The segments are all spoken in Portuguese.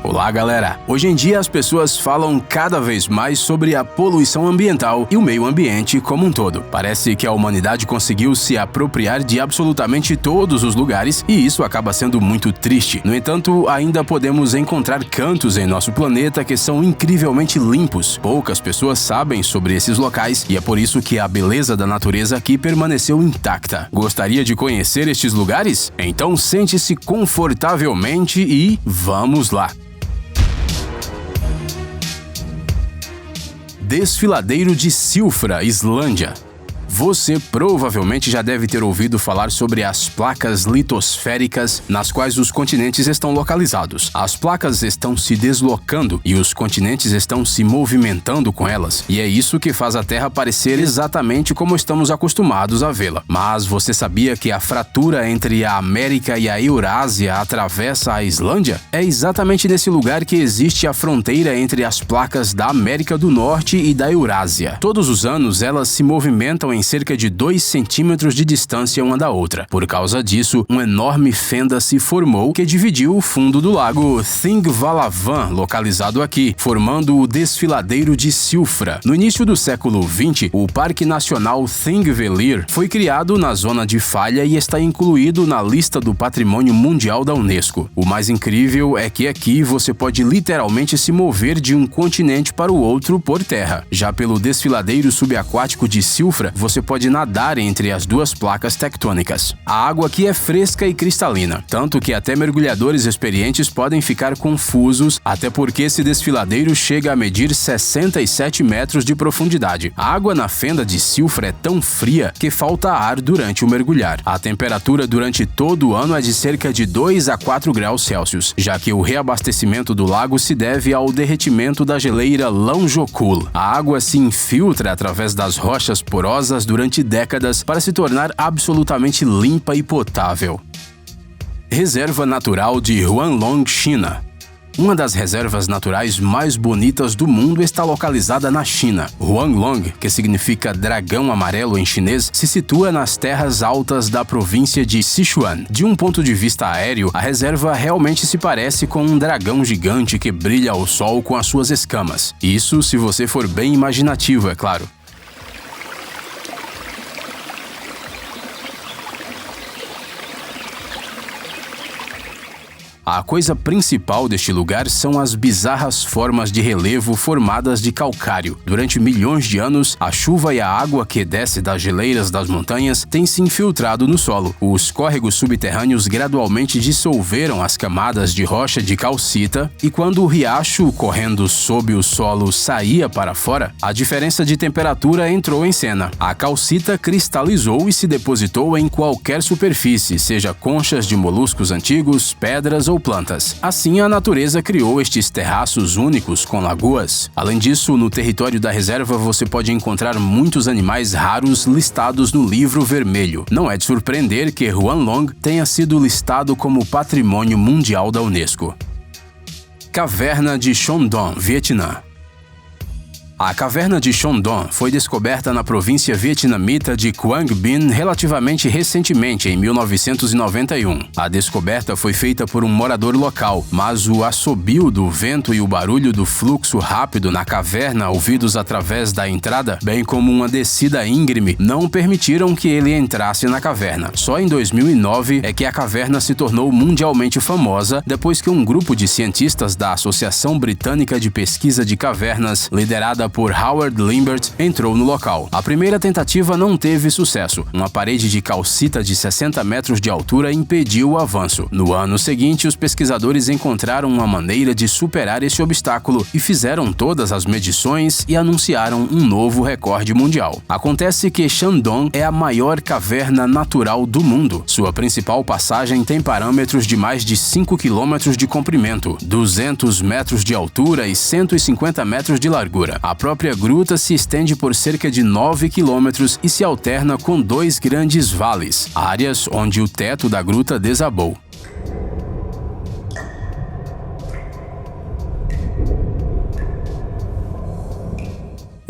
Olá, galera! Hoje em dia as pessoas falam cada vez mais sobre a poluição ambiental e o meio ambiente como um todo. Parece que a humanidade conseguiu se apropriar de absolutamente todos os lugares e isso acaba sendo muito triste. No entanto, ainda podemos encontrar cantos em nosso planeta que são incrivelmente limpos. Poucas pessoas sabem sobre esses locais e é por isso que a beleza da natureza aqui permaneceu intacta. Gostaria de conhecer estes lugares? Então sente-se confortavelmente e vamos lá! Desfiladeiro de Silfra, Islândia. Você provavelmente já deve ter ouvido falar sobre as placas litosféricas nas quais os continentes estão localizados. As placas estão se deslocando e os continentes estão se movimentando com elas, e é isso que faz a Terra parecer exatamente como estamos acostumados a vê-la. Mas você sabia que a fratura entre a América e a Eurásia atravessa a Islândia? É exatamente nesse lugar que existe a fronteira entre as placas da América do Norte e da Eurásia. Todos os anos elas se movimentam em cerca de 2 centímetros de distância uma da outra. Por causa disso, uma enorme fenda se formou que dividiu o fundo do lago Thingvallavatn, localizado aqui, formando o Desfiladeiro de Silfra. No início do século XX, o Parque Nacional Thingvellir foi criado na zona de falha e está incluído na lista do Patrimônio Mundial da Unesco. O mais incrível é que aqui você pode literalmente se mover de um continente para o outro por terra. Já pelo Desfiladeiro Subaquático de Silfra, você pode nadar entre as duas placas tectônicas. A água aqui é fresca e cristalina, tanto que até mergulhadores experientes podem ficar confusos, até porque esse desfiladeiro chega a medir 67 metros de profundidade. A água na fenda de Silfra é tão fria que falta ar durante o mergulhar. A temperatura durante todo o ano é de cerca de 2 a 4 graus Celsius, já que o reabastecimento do lago se deve ao derretimento da geleira Lânjokull. A água se infiltra através das rochas porosas durante décadas para se tornar absolutamente limpa e potável. Reserva Natural de Huanglong, China. Uma das reservas naturais mais bonitas do mundo está localizada na China. Huanglong, que significa dragão amarelo em chinês, se situa nas terras altas da província de Sichuan. De um ponto de vista aéreo, a reserva realmente se parece com um dragão gigante que brilha ao sol com as suas escamas. Isso se você for bem imaginativo, é claro. A coisa principal deste lugar são as bizarras formas de relevo formadas de calcário. Durante milhões de anos, a chuva e a água que desce das geleiras das montanhas têm se infiltrado no solo. Os córregos subterrâneos gradualmente dissolveram as camadas de rocha de calcita e quando o riacho correndo sob o solo saía para fora, a diferença de temperatura entrou em cena. A calcita cristalizou e se depositou em qualquer superfície, seja conchas de moluscos antigos, pedras ou plantas. Assim, a natureza criou estes terraços únicos com lagoas. Além disso, no território da reserva você pode encontrar muitos animais raros listados no Livro Vermelho. Não é de surpreender que Huanglong tenha sido listado como Patrimônio Mundial da Unesco. Caverna de Shandong, Vietnã. A caverna de Shandong foi descoberta na província vietnamita de Quang Binh relativamente recentemente, em 1991. A descoberta foi feita por um morador local, mas o assobio do vento e o barulho do fluxo rápido na caverna ouvidos através da entrada, bem como uma descida íngreme, não permitiram que ele entrasse na caverna. Só em 2009 é que a caverna se tornou mundialmente famosa depois que um grupo de cientistas da Associação Britânica de Pesquisa de Cavernas, liderada por Howard Limbert, entrou no local. A primeira tentativa não teve sucesso. Uma parede de calcita de 60 metros de altura impediu o avanço. No ano seguinte, os pesquisadores encontraram uma maneira de superar esse obstáculo e fizeram todas as medições e anunciaram um novo recorde mundial. Acontece que Shandong é a maior caverna natural do mundo. Sua principal passagem tem parâmetros de mais de 5 quilômetros de comprimento, 200 metros de altura e 150 metros de largura. A própria gruta se estende por cerca de 9 quilômetros e se alterna com 2 grandes vales, áreas onde o teto da gruta desabou.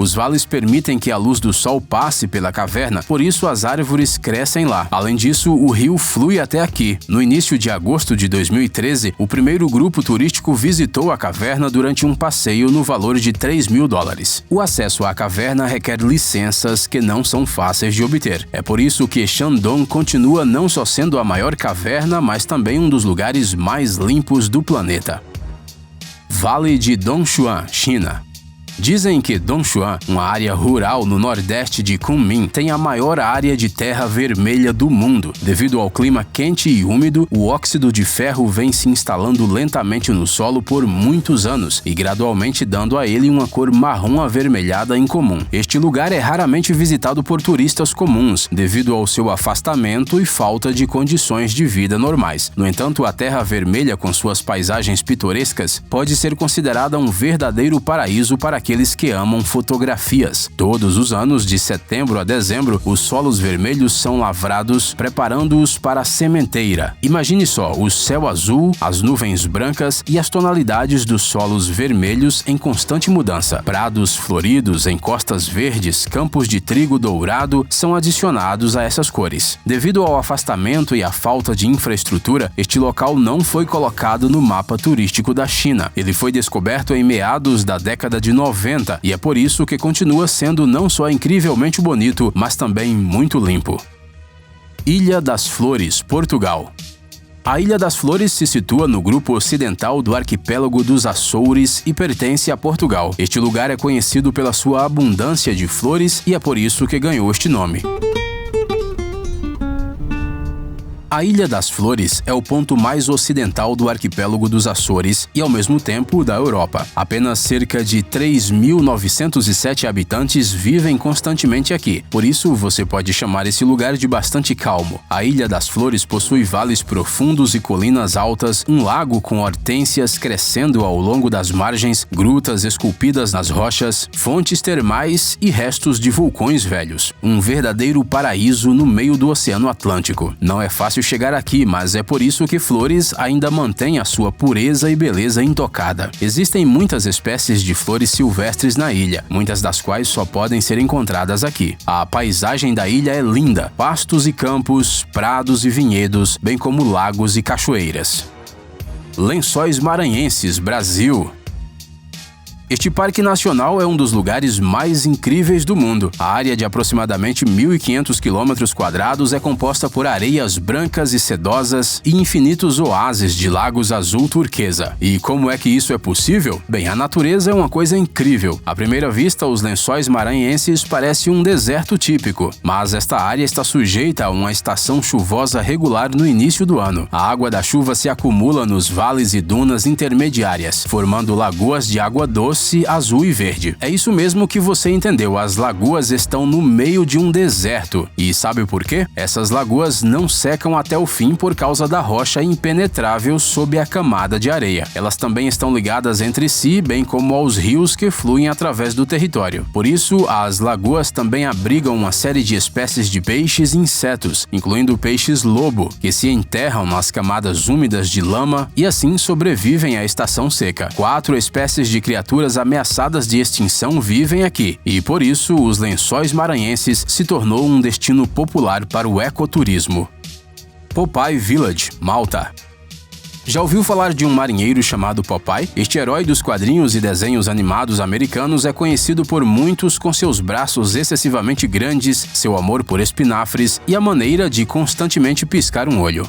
Os vales permitem que a luz do sol passe pela caverna, por isso as árvores crescem lá. Além disso, o rio flui até aqui. No início de agosto de 2013, o primeiro grupo turístico visitou a caverna durante um passeio no valor de $3.000. O acesso à caverna requer licenças que não são fáceis de obter. É por isso que Shandong continua não só sendo a maior caverna, mas também um dos lugares mais limpos do planeta. Vale de Dongshuan, China. Dizem que Dongshuan, uma área rural no nordeste de Kunming, tem a maior área de terra vermelha do mundo. Devido ao clima quente e úmido, o óxido de ferro vem se instalando lentamente no solo por muitos anos e gradualmente dando a ele uma cor marrom avermelhada incomum. Este lugar é raramente visitado por turistas comuns, devido ao seu afastamento e falta de condições de vida normais. No entanto, a terra vermelha com suas paisagens pitorescas pode ser considerada um verdadeiro paraíso para aqueles que amam fotografias. Todos os anos, de setembro a dezembro, os solos vermelhos são lavrados, preparando-os para a sementeira. Imagine só, o céu azul, as nuvens brancas e as tonalidades dos solos vermelhos em constante mudança. Prados floridos, encostas verdes, campos de trigo dourado são adicionados a essas cores. Devido ao afastamento e à falta de infraestrutura, este local não foi colocado no mapa turístico da China. Ele foi descoberto em meados da década de 90 e é por isso que continua sendo não só incrivelmente bonito, mas também muito limpo. Ilha das Flores, Portugal. A Ilha das Flores se situa no grupo ocidental do arquipélago dos Açores e pertence a Portugal. Este lugar é conhecido pela sua abundância de flores e é por isso que ganhou este nome. A Ilha das Flores é o ponto mais ocidental do arquipélago dos Açores e, ao mesmo tempo, da Europa. Apenas cerca de 3.907 habitantes vivem constantemente aqui, por isso você pode chamar esse lugar de bastante calmo. A Ilha das Flores possui vales profundos e colinas altas, um lago com hortênsias crescendo ao longo das margens, grutas esculpidas nas rochas, fontes termais e restos de vulcões velhos. Um verdadeiro paraíso no meio do Oceano Atlântico. Não é fácil chegar aqui, mas é por isso que Flores ainda mantém a sua pureza e beleza intocada. Existem muitas espécies de flores silvestres na ilha, muitas das quais só podem ser encontradas aqui. A paisagem da ilha é linda, pastos e campos, prados e vinhedos, bem como lagos e cachoeiras. Lençóis Maranhenses, Brasil. Este parque nacional é um dos lugares mais incríveis do mundo. A área de aproximadamente 1.500 km² é composta por areias brancas e sedosas e infinitos oásis de lagos azul turquesa. E como é que isso é possível? Bem, a natureza é uma coisa incrível. À primeira vista, os Lençóis Maranhenses parecem um deserto típico, mas esta área está sujeita a uma estação chuvosa regular no início do ano. A água da chuva se acumula nos vales e dunas intermediárias, formando lagoas de água doce, azul e verde. É isso mesmo que você entendeu, as lagoas estão no meio de um deserto. E sabe por quê? Essas lagoas não secam até o fim por causa da rocha impenetrável sob a camada de areia. Elas também estão ligadas entre si, bem como aos rios que fluem através do território. Por isso, as lagoas também abrigam uma série de espécies de peixes e insetos, incluindo peixes-lobo, que se enterram nas camadas úmidas de lama e assim sobrevivem à estação seca. 4 espécies de criaturas ameaçadas de extinção vivem aqui, e por isso os Lençóis Maranhenses se tornou um destino popular para o ecoturismo. Popeye Village, Malta. Já ouviu falar de um marinheiro chamado Popeye? Este herói dos quadrinhos e desenhos animados americanos é conhecido por muitos com seus braços excessivamente grandes, seu amor por espinafres e a maneira de constantemente piscar um olho.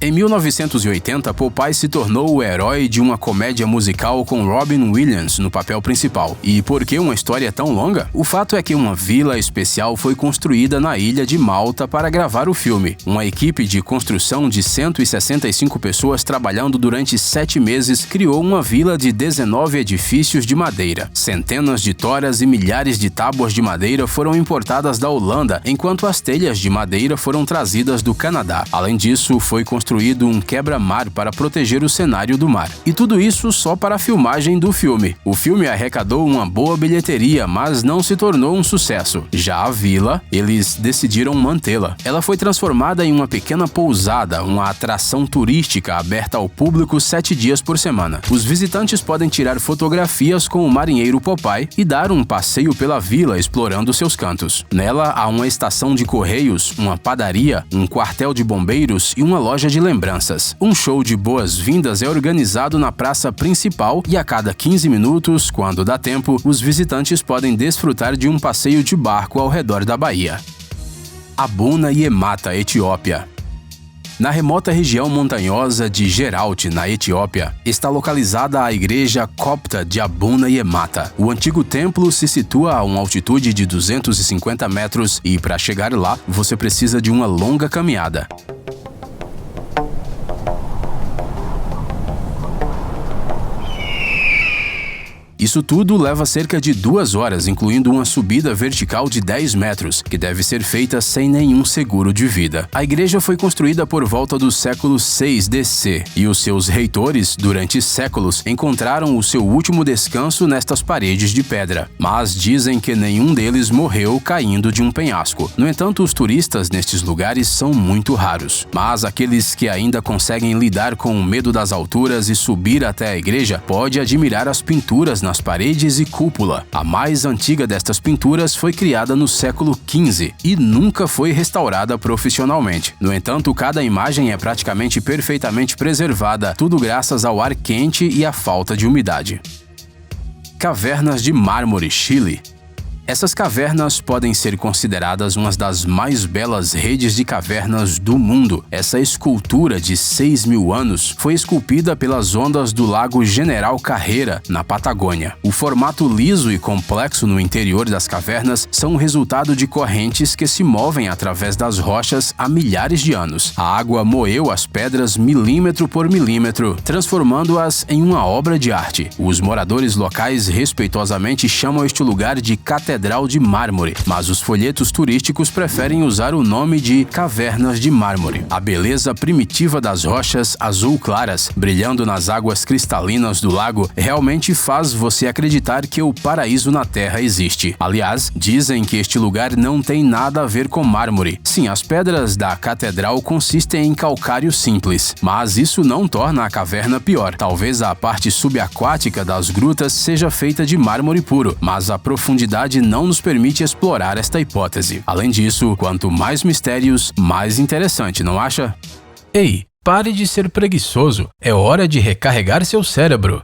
Em 1980, Popeye se tornou o herói de uma comédia musical com Robin Williams no papel principal. E por que uma história tão longa? O fato é que uma vila especial foi construída na ilha de Malta para gravar o filme. Uma equipe de construção de 165 pessoas trabalhando durante 7 meses criou uma vila de 19 edifícios de madeira. Centenas de toras e milhares de tábuas de madeira foram importadas da Holanda, enquanto as telhas de madeira foram trazidas do Canadá. Além disso, foi construída construído um quebra-mar para proteger o cenário do mar. E tudo isso só para a filmagem do filme. O filme arrecadou uma boa bilheteria, mas não se tornou um sucesso. Já a vila, eles decidiram mantê-la. Ela foi transformada em uma pequena pousada, uma atração turística aberta ao público 7 dias por semana. Os visitantes podem tirar fotografias com o marinheiro Popeye e dar um passeio pela vila explorando seus cantos. Nela há uma estação de correios, uma padaria, um quartel de bombeiros e uma loja de lembranças. Um show de boas-vindas é organizado na praça principal e a cada 15 minutos, quando dá tempo, os visitantes podem desfrutar de um passeio de barco ao redor da baía. Abuna Yemata, Etiópia. Na remota região montanhosa de Geralt, na Etiópia, está localizada a igreja copta de Abuna Yemata. O antigo templo se situa a uma altitude de 250 metros e, para chegar lá, você precisa de uma longa caminhada. Isso tudo leva cerca de 2 horas, incluindo uma subida vertical de 10 metros, que deve ser feita sem nenhum seguro de vida. A igreja foi construída por volta do século 6 DC, e os seus reitores, durante séculos, encontraram o seu último descanso nestas paredes de pedra. Mas dizem que nenhum deles morreu caindo de um penhasco. No entanto, os turistas nestes lugares são muito raros. Mas aqueles que ainda conseguem lidar com o medo das alturas e subir até a igreja, pode admirar as pinturas nas paredes e cúpula. A mais antiga destas pinturas foi criada no século XV e nunca foi restaurada profissionalmente. No entanto, cada imagem é praticamente perfeitamente preservada, tudo graças ao ar quente e à falta de umidade. Cavernas de Mármore, Chile. Essas cavernas podem ser consideradas uma das mais belas redes de cavernas do mundo. Essa escultura de 6.000 anos foi esculpida pelas ondas do Lago General Carreira, na Patagônia. O formato liso e complexo no interior das cavernas são o resultado de correntes que se movem através das rochas há milhares de anos. A água moeu as pedras milímetro por milímetro, transformando-as em uma obra de arte. Os moradores locais respeitosamente chamam este lugar de Catedral de Mármore, mas os folhetos turísticos preferem usar o nome de Cavernas de Mármore. A beleza primitiva das rochas azul claras, brilhando nas águas cristalinas do lago, realmente faz você acreditar que o paraíso na Terra existe. Aliás, dizem que este lugar não tem nada a ver com mármore. Sim, as pedras da catedral consistem em calcário simples, mas isso não torna a caverna pior. Talvez a parte subaquática das grutas seja feita de mármore puro, mas a profundidade não nos permite explorar esta hipótese. Além disso, quanto mais mistérios, mais interessante, não acha? Ei, pare de ser preguiçoso, é hora de recarregar seu cérebro.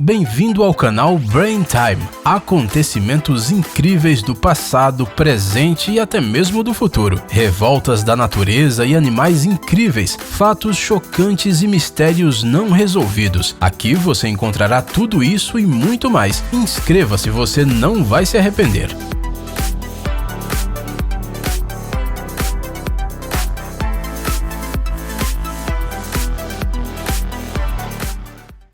Bem-vindo ao canal Brain Time. Acontecimentos incríveis do passado, presente e até mesmo do futuro. Revoltas da natureza e animais incríveis, fatos chocantes e mistérios não resolvidos. Aqui você encontrará tudo isso e muito mais. Inscreva-se, você não vai se arrepender.